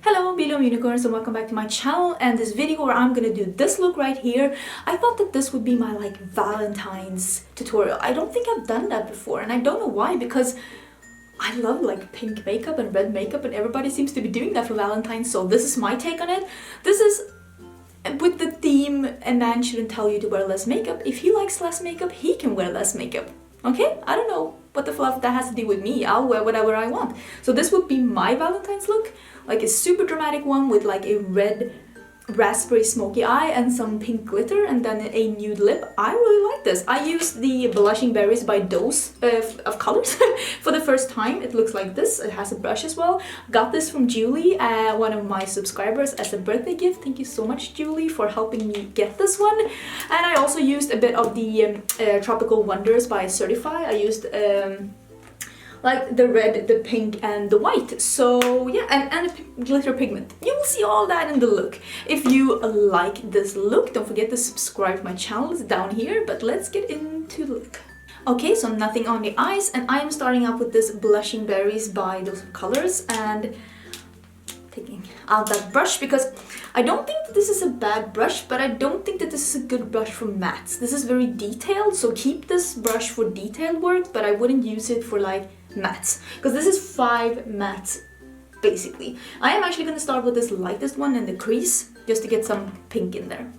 Hello, beautiful unicorns, and welcome back to my channel and this video where I'm gonna do this look right here. I thought that this would be my Valentine's tutorial. I don't think I've done that before, and I don't know why, because I love pink makeup and red makeup and everybody seems to be doing that for Valentine's, so this is my take on it. This is with the theme a man shouldn't tell you to wear less makeup. If he likes less makeup, he can wear less makeup. Okay? I don't know what the fluff that has to do with me. I'll wear whatever I want. So this would be my Valentine's look. Like a super dramatic one with a red raspberry smoky eye and some pink glitter and then a nude lip. I really like this. I used the Blushing Berries by Dose of colors for the first time. It looks like this. It has a brush as well. Got this from Julie, one of my subscribers, as a birthday gift. Thank you so much, Julie, for helping me get this one. And I also used a bit of the Tropical Wonders by Certifeye. I used the red, the pink, and the white. So yeah, and a glitter pigment. You will see all that in the look. If you like this look, don't forget to subscribe to my channel. It's down here, but let's get into the look. Okay, so nothing on the eyes, and I am starting out with this Blushing Berries by Dose of Colors and taking out that brush because I don't think that this is a bad brush, but I don't think that this is a good brush for mattes. This is very detailed, so keep this brush for detailed work, but I wouldn't use it for mattes, because this is 5 mattes basically. I am actually going to start with this lightest one in the crease just to get some pink in there.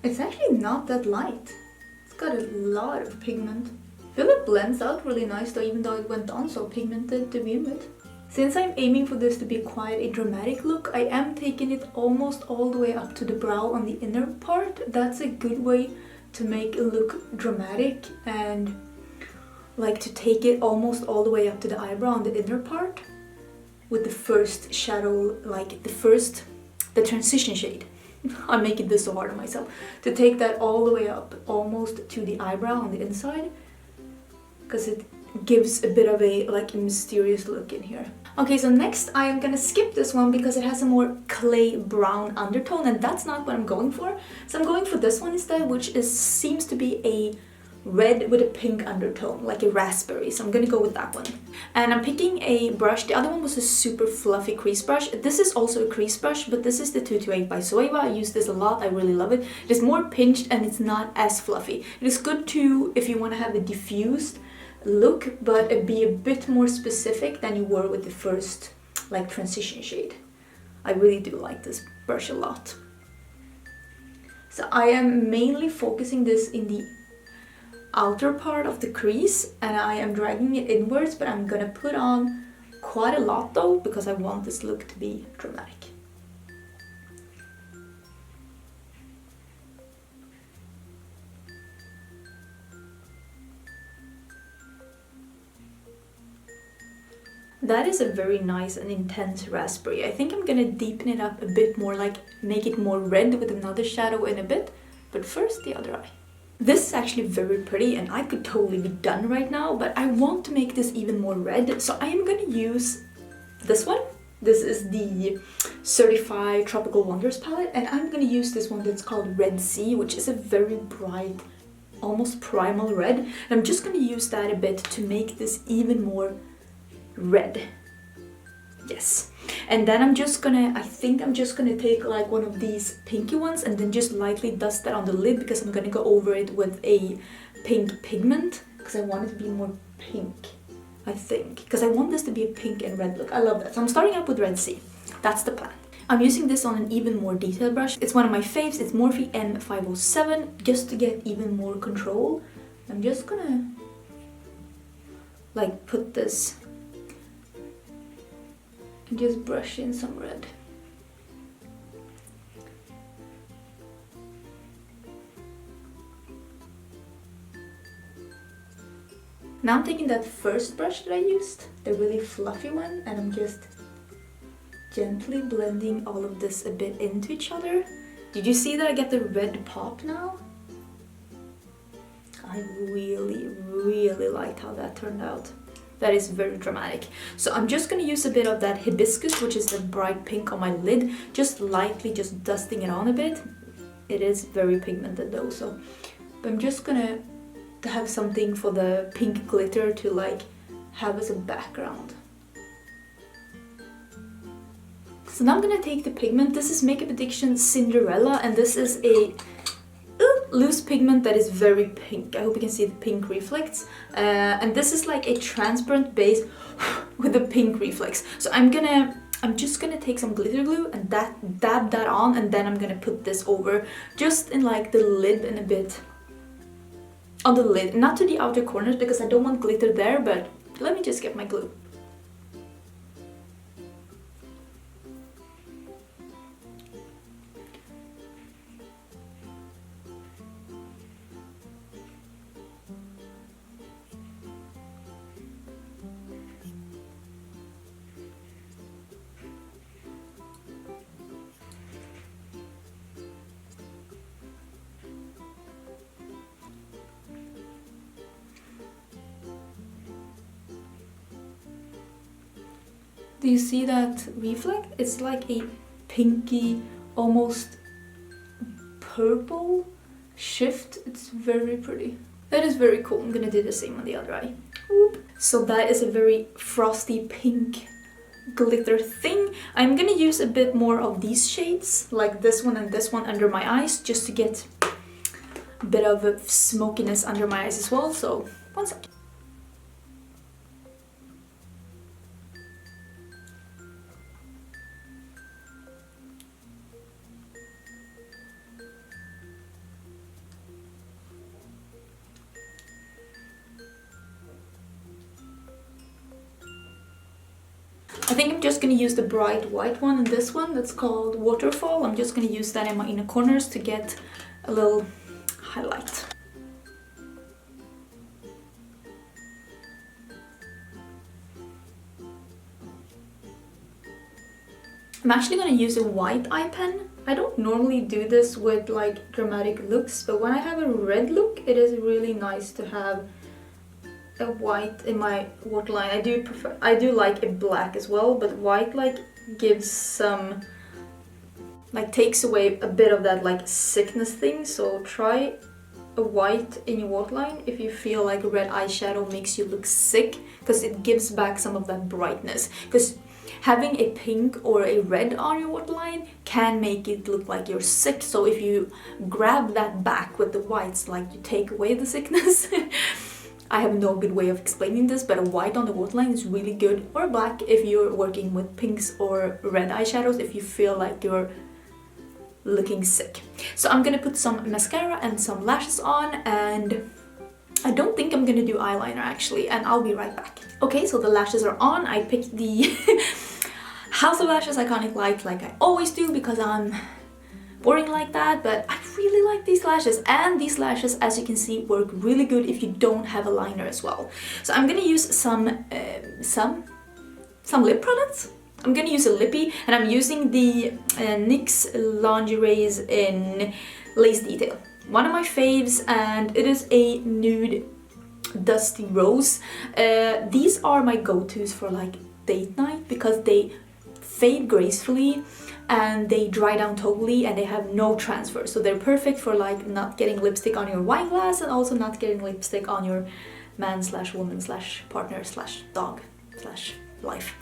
It's actually not that light. It's got a lot of pigment. I feel it blends out really nice though, even though it went on so pigmented to begin with. Since I'm aiming for this to be quite a dramatic look, I am taking it almost all the way up to the brow on the inner part. That's a good way to make it look dramatic, and to take it almost all the way up to the eyebrow on the inner part with the first shadow, the transition shade. I'm making this so hard on myself. To take that all the way up almost to the eyebrow on the inside, because it gives a bit of a mysterious look in here. Okay, so next I am gonna skip this one because it has a more clay brown undertone, and that's not what I'm going for. So I'm going for this one instead, which seems to be a red with a pink undertone, like a raspberry. So I'm gonna go with that one. And I'm picking a brush. The other one was a super fluffy crease brush. This is also a crease brush, but this is the 228 by Zoeva. I use this a lot. I really love it. It is more pinched and it's not as fluffy. It is good to, if you want to have a diffused look, but be a bit more specific than you were with the first transition shade. I really do like this brush a lot. So I am mainly focusing this in the outer part of the crease, and I am dragging it inwards, but I'm gonna put on quite a lot though because I want this look to be dramatic. That is a very nice and intense raspberry. I think I'm gonna deepen it up a bit more, make it more red with another shadow in a bit, but first the other eye. This is actually very pretty and I could totally be done right now, but I want to make this even more red, so I am going to use this one. This is the Certifeye Tropical Wonders palette, and I'm going to use this one that's called Red Sea, which is a very bright, almost primal red. And I'm just going to use that a bit to make this even more red. Yes. And then I think I'm just gonna take one of these pinky ones and then just lightly dust that on the lid, because I'm gonna go over it with a pink pigment because I want it to be more pink, I think, because I want this to be a pink and red look. I love that. So I'm starting out with Red Sea. That's the plan. I'm using this on an even more detailed brush. It's one of my faves. It's Morphe M507, just to get even more control. I'm just gonna put this and just brush in some red. Now I'm taking that first brush that I used, the really fluffy one, and I'm just gently blending all of this a bit into each other. Did you see that I get the red pop now? I really, really liked how that turned out. That is very dramatic. So I'm just going to use a bit of that hibiscus, which is the bright pink, on my lid, just lightly, just dusting it on a bit. It is very pigmented though, so but I'm just gonna have something for the pink glitter to have as a background. So now I'm gonna take the pigment. This is Makeup Addiction Cinderella, and this is a loose pigment that is very pink. I hope you can see the pink reflex. And this is like a transparent base with a pink reflex. So I'm just gonna take some glitter glue and dab that on, and then I'm gonna put this over just in like the lid and a bit on the lid, not to the outer corners because I don't want glitter there, but let me just get my glue. Do you see that reflect? It's like a pinky, almost purple shift. It's very pretty. That is very cool. I'm gonna do the same on the other eye. Oop. So that is a very frosty pink glitter thing. I'm gonna use a bit more of these shades, like this one and this one under my eyes, just to get a bit of a smokiness under my eyes as well. So one second. I think I'm just going to use the bright white one and this one that's called Waterfall. I'm just going to use that in my inner corners to get a little highlight. I'm actually going to use a white eye pen. I don't normally do this with like dramatic looks, but when I have a red look, it is really nice to have a white in my waterline. I do like a black as well, but white like gives some, like takes away a bit of that like sickness thing. So try a white in your waterline if you feel like red eyeshadow makes you look sick, because it gives back some of that brightness. Because having a pink or a red on your waterline can make it look like you're sick. So if you grab that back with the whites, like you take away the sickness. I have no good way of explaining this, but a white on the waterline is really good, or a black if you're working with pinks or red eyeshadows if you feel like you're looking sick. So I'm gonna put some mascara and some lashes on, and I don't think I'm gonna do eyeliner actually, and I'll be right back. Okay, so the lashes are on. I picked the House of Lashes Iconic Light like I always do because I'm boring like that, but I really like these lashes, and these lashes, as you can see, work really good if you don't have a liner as well. So I'm gonna use some lip products. I'm gonna use a lippy, and I'm using the NYX Lingeries in Lace Detail, one of my faves, and it is a nude dusty rose. These are my go-tos for like date night because they fade gracefully and they dry down totally and they have no transfer. So they're perfect for like not getting lipstick on your wine glass and also not getting lipstick on your man slash woman slash partner slash dog slash life.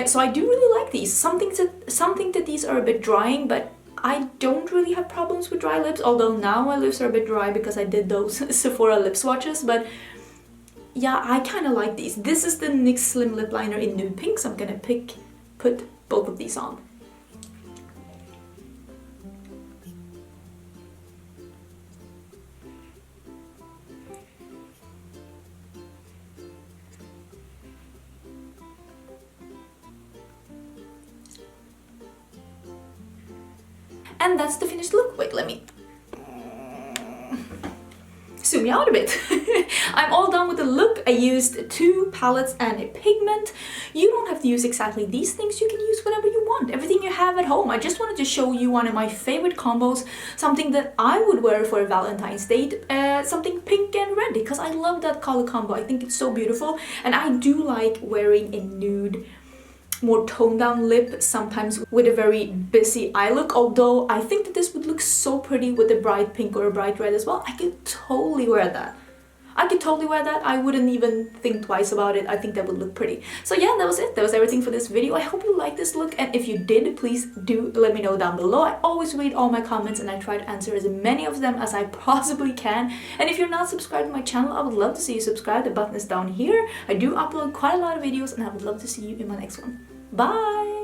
So I do really like these. Something that these are a bit drying, but I don't really have problems with dry lips, although now my lips are a bit dry because I did those Sephora lip swatches, but yeah, I kind of like these. This is the NYX Slim Lipliner in nude pink, so I'm gonna put both of these on. And that's the finished look. Wait, let me zoom you out a bit. I'm all done with the look. I used 2 palettes and a pigment. You don't have to use exactly these things. You can use whatever you want, everything you have at home. I just wanted to show you one of my favorite combos, something that I would wear for a Valentine's date, something pink and red, because I love that color combo. I think it's so beautiful, and I do like wearing a nude, more toned down lip, sometimes with a very busy eye look, although I think that this would look so pretty with a bright pink or a bright red as well. I could totally wear that. I could totally wear that. I wouldn't even think twice about it. I think that would look pretty. So yeah, that was it. That was everything for this video. I hope you liked this look, and if you did, please do let me know down below. I always read all my comments and I try to answer as many of them as I possibly can. And if you're not subscribed to my channel, I would love to see you subscribe. The button is down here. I do upload quite a lot of videos, and I would love to see you in my next one. Bye!